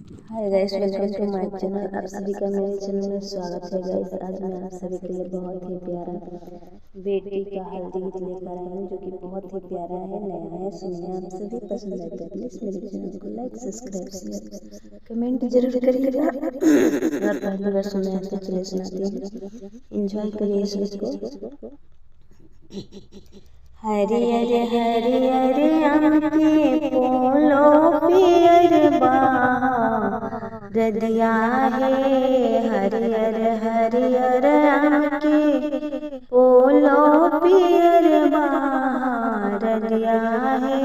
Hi guys, welcome two माय channel. आप सभी का मेरे चैनल में स्वागत है गाइस। आज मैं आप सभी के लिए बहुत ही प्यारा बेटी का हल्दी गीत लेकर आई हूँ, जो कि बहुत ही प्यारा है, नया है। सुनिए, आप सभी पसंद आए तो प्लीज मेरे चैनल को लाइक, सब्सक्राइब, शेयर, कमेंट जरूर करिएगा। और पहली बार सुन रहे हैं तो चलिए सुनाती हूँ, एंजॉय करिए इस गीत को। हरियर हरियर आम के पोलो पियर रदिया है, हरियर हरियर आम के पोलो पियर रदिया है।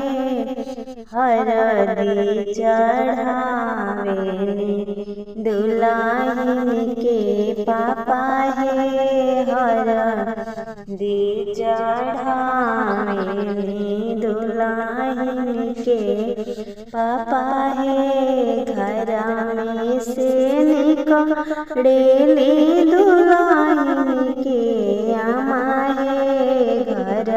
हरदी चढ़ावे दुल्हन के पापा है, हरदी चढ़ावे दुल्हन के पापा है। घर में से निकलेली दुल्हन के आमा है, घर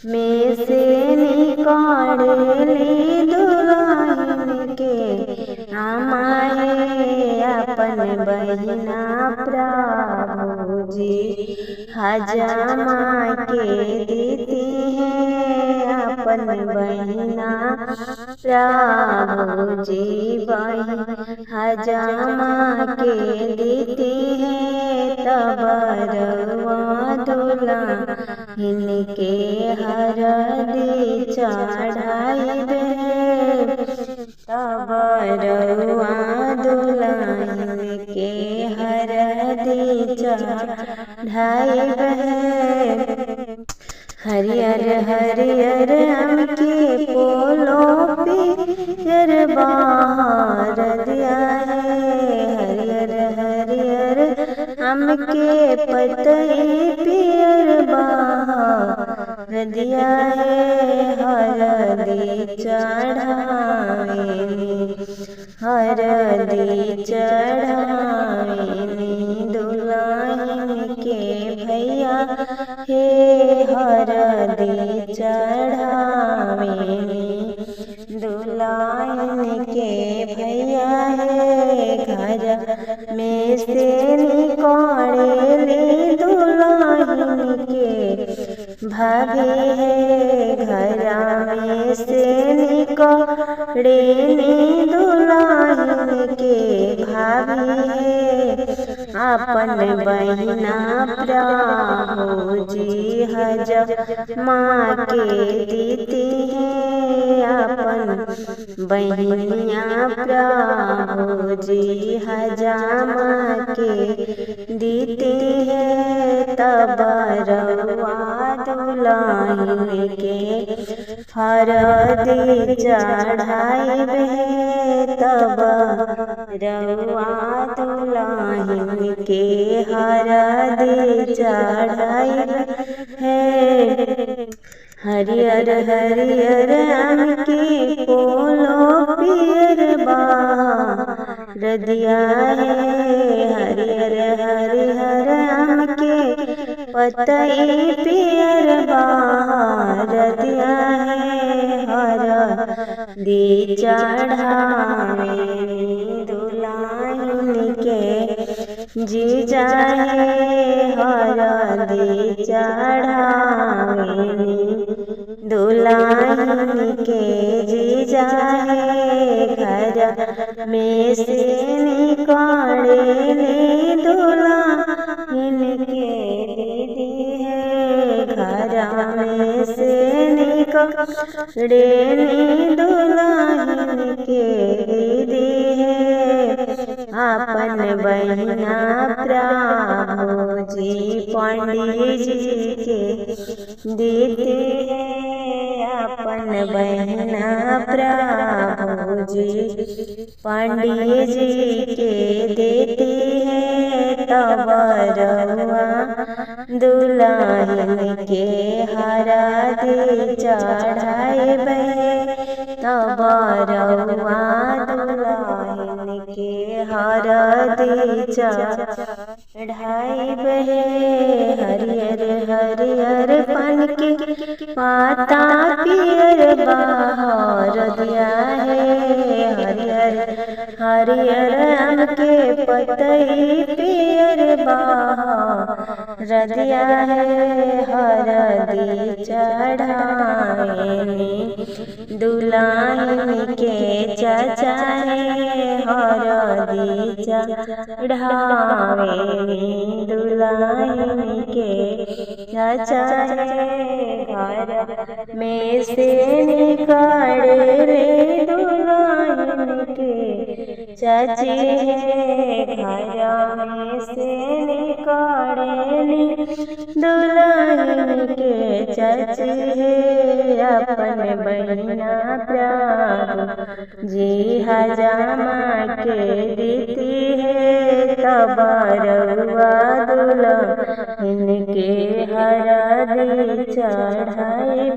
में से निकलेली दुल्हन के आमा है। अपन बहिना प्रभु जी हजामा के देती है, अपन बहिना प्रभु जी बहन हजामा के देती है। तब रवा दुल्हन के हरदी चढ़ाइबे, तब रवा दुल्हन के हरदी चढ़ाइबे। हरियर हरियर आम के पोलो पियर रदिया है, हरियर हरियर आम के पतई पियर रदिया है। हरदी चढ़ावे हरदी चढ़ावे दुल्हन के भैया हे, हरदी चढ़ावे दुल्हन के भैया है। घर में से निकलेली दुल्हन के भाभी है, घर में से निकलेली दुल्हन के भाभी है। अपन बहिना प्रभु जी हजामा के देती है, अपन बहिनिया प्रभु जी हजामा के देती है। तब रवा दुल्हन के हरदी चढ़ाइबे, तब रवा दुल्हन के हरदी चढ़ाइबे है। हरियर हरियर आम के पोलो पियर रदिया है, हरियर हरियर आम के पतई पियर रदिया है। हरदी चढ़ावे दुल्हन के जीजा है, हरदी चढ़ावे दुल्हन के जीजा है। घर में से निकलेली दुल्हन के दीदी है, घर में से निकलेली दुल्हन के दीदी है। अपन बहिना प्रभु जी पंडित जी के देते हैं, अपन बहिना प्रभु जी पंडित जी के देते हैं। तब रवा दुल्हन के हरदी चढ़ाइबे, तब रवा दुल्हन के हरदी चढ़ाइबे। चढ़ाई बहे हरियर हरियर पान के पाता पियर बाहर दिया है हरियर हरियर आम के पतई पियर बाहर दिया है हरदी चढ़ाएनी दुल्हन के चाचा है हरदी चढ़ावेनी दुल्हन के चाचा है घर में से निकाले रे दुल्हन के चाची है घर में से निकाले दुल्हन के चाची है अपन बहिना प्यार जी हजामा के देती है तबरुआ दुल्हन के हरदी चढ़ाई